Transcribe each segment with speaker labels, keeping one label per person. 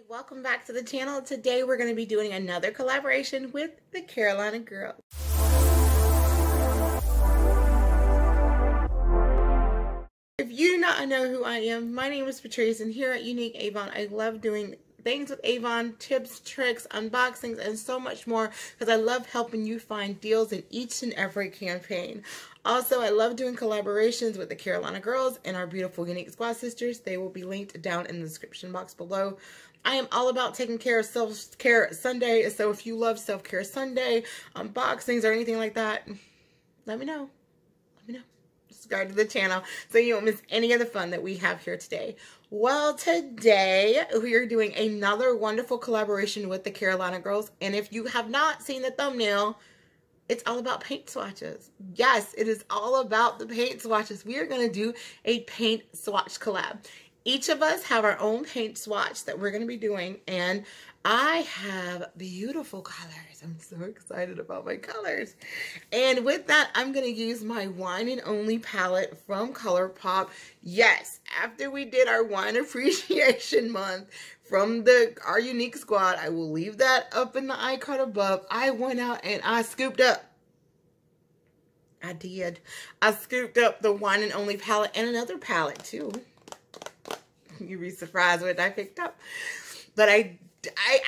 Speaker 1: Welcome back to the channel. Today we're going to be doing another collaboration with the Carolina Girl. If you do not know who I am, my name is Patrice, and here at Uneek Avon, I love doing things with Avon, tips, tricks, unboxings, and so much more because I love helping you find deals in each and every campaign. Also, I love doing collaborations with the Carolina Girls and our beautiful NYX Squad sisters. They will be linked down in the description box below. I am all about taking care of Self-Care Sunday, so if you love Self-Care Sunday, unboxings, or anything like that, let me know. Let me know. Subscribe to the channel so you don't miss any of the fun that we have here today. Well, today we are doing another wonderful collaboration with the Carolina Girls, and if you have not seen the thumbnail, it's all about paint swatches. Yes, it is all about the paint swatches. We are going to do a paint swatch collab. Each of us have our own paint swatch that we're going to be doing, and I have beautiful colors. I'm so excited about my colors. And with that, I'm going to use my Wine and Only palette from ColourPop. Yes, after we did our Wine Appreciation Month from our Uneek Squad, I will leave that up in the icon above. I went out and I scooped up. I scooped up the Wine and Only palette and another palette too. You'd be surprised what I picked up. But I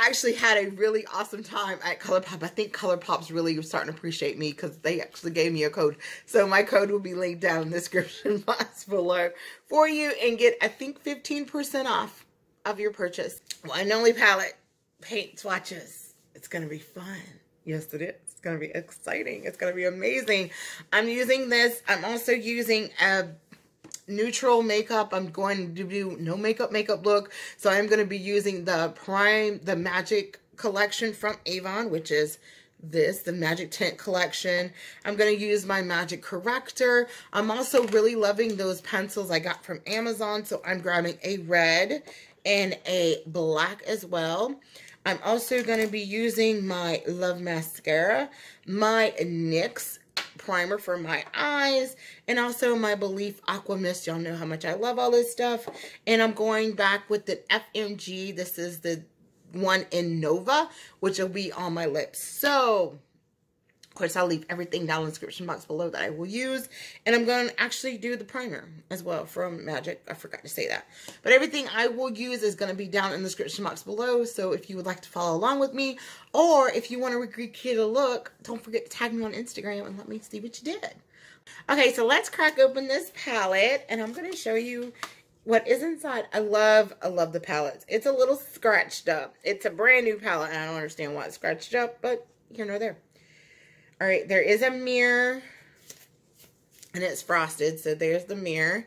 Speaker 1: actually had a really awesome time at ColourPop. I think ColourPop's really starting to appreciate me because they actually gave me a code. So my code will be linked down in the description box below for you and get, I think, 15% off of your purchase. Wine and Only palette, paint swatches. It's going to be fun. Yes, it is. It's going to be exciting. It's going to be amazing. I'm using this. I'm also using a neutral makeup. I'm going to do no makeup look. So I'm going to be using the Magic collection from Avon, which is this, the Magic Tint collection. I'm going to use my Magic Corrector. I'm also really loving those pencils I got from Amazon. So I'm grabbing a red and a black as well. I'm also going to be using my Love Mascara, my NYX primer for my eyes, and also my Belief Aqua Mist. Y'all know how much I love all this stuff. And I'm going back with the FMG. This is the one in Nova, which will be on my lips. So, of course, I'll leave everything down in the description box below that I will use. And I'm going to actually do the primer as well from Magic. I forgot to say that. But everything I will use is going to be down in the description box below. So if you would like to follow along with me, or if you want to recreate a look, don't forget to tag me on Instagram and let me see what you did. Okay, so let's crack open this palette, and I'm going to show you what is inside. I love the palettes. It's a little scratched up. It's a brand new palette, and I don't understand why it's scratched up, but here nor there. All right, there is a mirror, and it's frosted, so there's the mirror.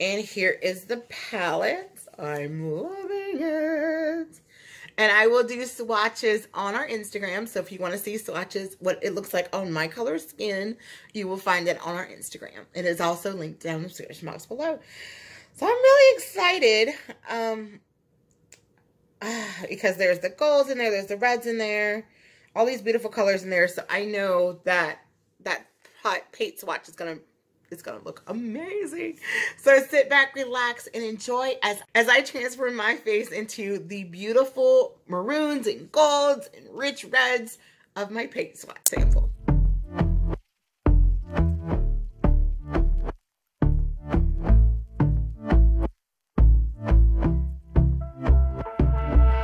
Speaker 1: And here is the palette. I'm loving it. And I will do swatches on our Instagram, so if you want to see swatches, what it looks like on my color skin, you will find it on our Instagram. It is also linked down in the description box below. So I'm really excited because there's the golds in there, there's the reds in there, all these beautiful colors in there. So I know that paint swatch is gonna look amazing. So sit back, relax, and enjoy as I transfer my face into the beautiful maroons and golds and rich reds of my paint swatch sample.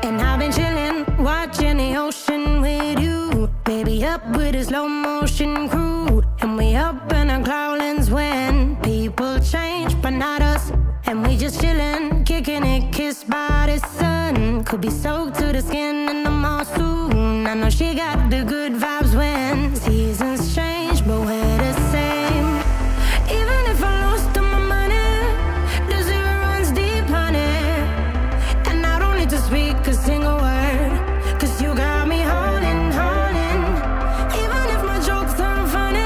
Speaker 2: And I've been chilling, watching the ocean with you, baby, up with a slow motion crew. And we up in our cloudlands when people change, but not us. And we just chillin', kicking it, kissed by the sun. Could be soaked to the skin in the mall soon. I know she got the good vibes when seasons change, but we're the same. Even if I lost all my money, the zero runs deep, honey. And I don't need to speak a single word, 'cause you got me holding. Even if my jokes aren't funny,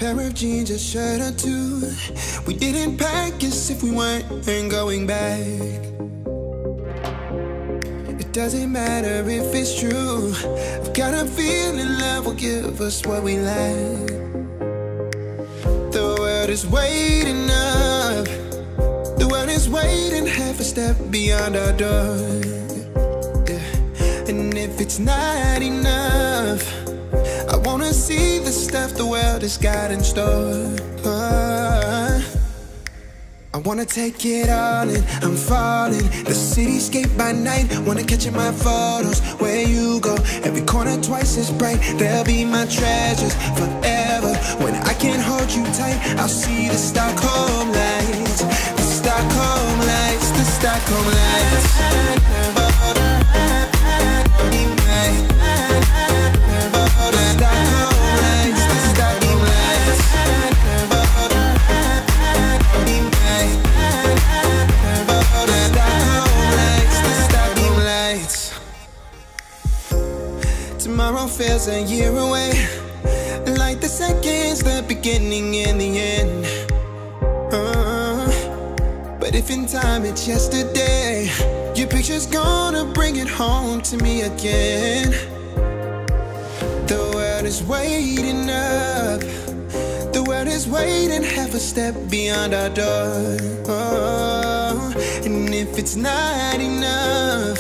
Speaker 3: pair of jeans, a shirt or two. We didn't pack as if we weren't going back. It doesn't matter if it's true. I've got a feeling love will give us what we lack. The world is waiting up. The world is waiting half a step beyond our door. Yeah. And if it's not enough, I wanna see the stuff the world has got in store. I wanna take it all in, I'm falling. The cityscape by night, wanna catch in my photos. Where you go, every corner twice as bright. They'll be my treasures forever. When I can't hold you tight, I'll see the Stockholm lights. The Stockholm lights, the Stockholm lights. Tomorrow feels a year away, like the seconds, the beginning and the end. But if in time it's yesterday, your picture's gonna bring it home to me again. The world is waiting up. The world is waiting half a step beyond our door. And if it's not enough,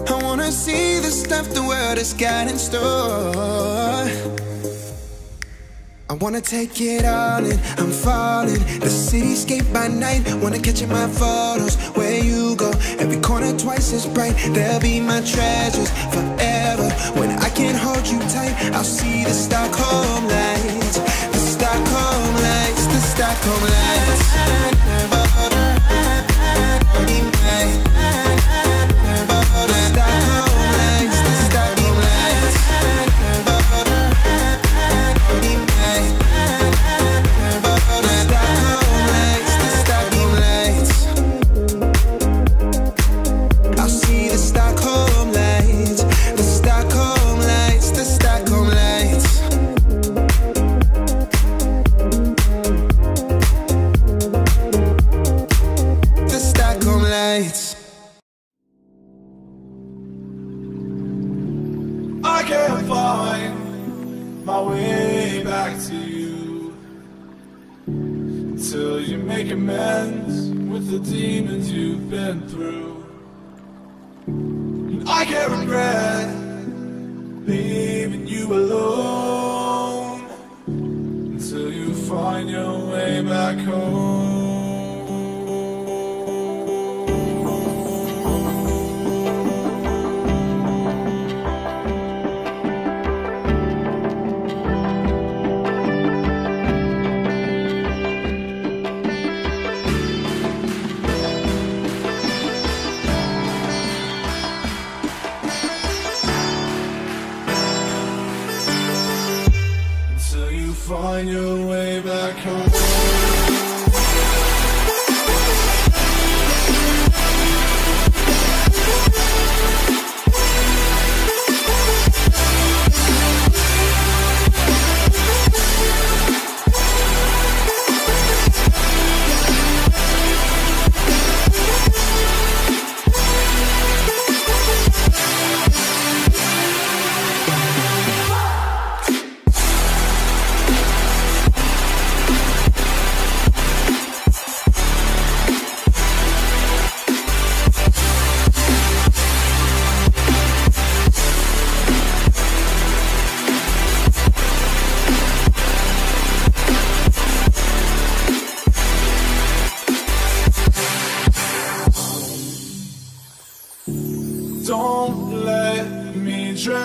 Speaker 3: I wanna see the stuff the world has got in store. I wanna take it all in, I'm falling. The cityscape by night, wanna catch in my photos. Where you go, every corner twice as bright. They'll be my treasures forever. When I can't hold you tight, I'll see the Stockholm lights. The Stockholm lights, the Stockholm lights.
Speaker 4: I can't find my way back to you until you make amends with the demons you've been through. And I can't regret leaving you alone until you find your way back home. Find your way back home. Don't let me drown.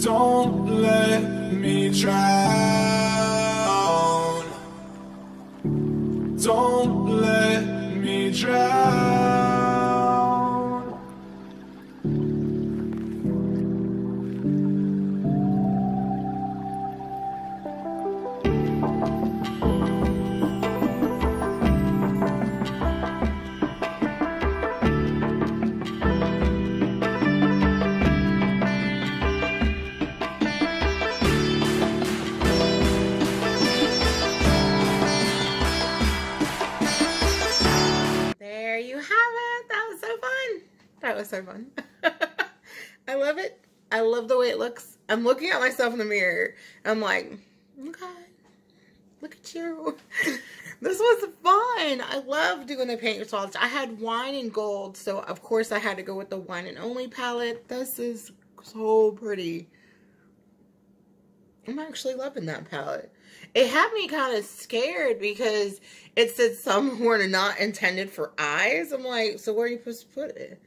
Speaker 4: Don't let me drown. Don't let me drown.
Speaker 1: thought it was so fun. I love it. I love the way it looks. I'm looking at myself in the mirror. I'm like, okay, look at you. This was fun. I love doing the paint swatch. I had wine and gold, so of course I had to go with the wine and only palette. This is so pretty. I'm actually loving that palette. It had me kind of scared because it said some were not intended for eyes. I'm like, so where are you supposed to put it?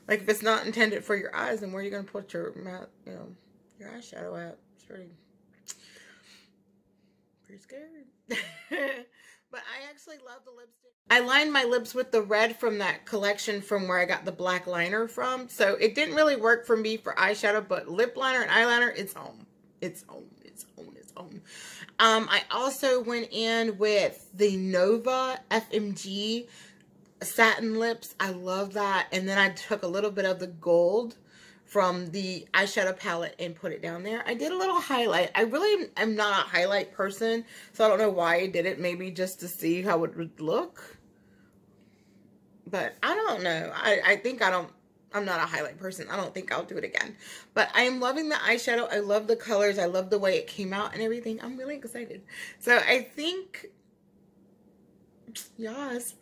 Speaker 1: Like, if it's not intended for your eyes, then where are you going to put your, you know, your eyeshadow at? It's pretty scary. But I actually love the lipstick. I lined my lips with the red from that collection from where I got the black liner from. So it didn't really work for me for eyeshadow, but lip liner and eyeliner, it's on. It's on. It's on. It's on. I also went in with the Nova FMG satin lips. I love that. And then I took a little bit of the gold from the eyeshadow palette and put it down there. I did a little highlight. I really am not a highlight person, so I don't know why I did it. Maybe just to see how it would look. But I don't know. I think I'm not a highlight person. I don't think I'll do it again. But I am loving the eyeshadow. I love the colors. I love the way it came out and everything. I'm really excited. So I think, yes.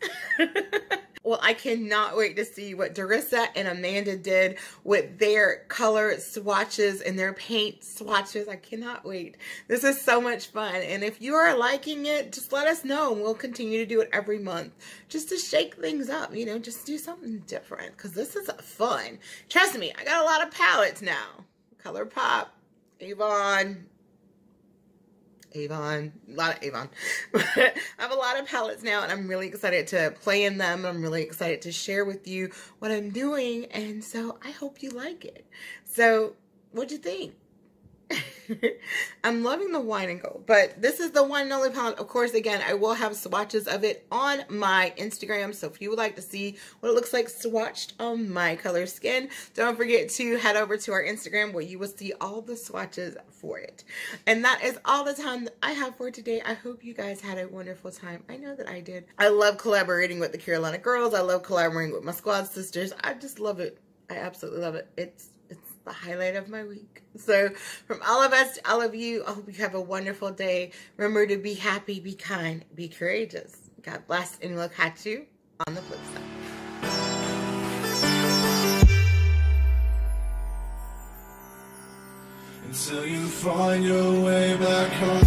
Speaker 1: Well, I cannot wait to see what Derissa and Amanda did with their color swatches and their paint swatches. I cannot wait. This is so much fun. And if you are liking it, just let us know. And we'll continue to do it every month just to shake things up, you know, just do something different because this is fun. Trust me, I got a lot of palettes now. ColourPop, Avon, a lot of Avon. I have a lot of palettes now and I'm really excited to play in them. I'm really excited to share with you what I'm doing, and so I hope you like it. So what'd you think? I'm loving the wine and gold, but this is the one and only palette. Of course, again, I will have swatches of it on my Instagram, so if you would like to see what it looks like swatched on my color skin, don't forget to head over to our Instagram where you will see all the swatches for it. And that is all the time that I have for today. I hope you guys had a wonderful time. I know that I did. I love collaborating with the Carolina girls. I love collaborating with my squad sisters. I just love it. I absolutely love it. It's the highlight of my week. So from all of us to all of you, I hope you have a wonderful day. Remember to be happy, be kind, be courageous. God bless, and we'll catch you on the flip side.
Speaker 4: Until you find your way back home.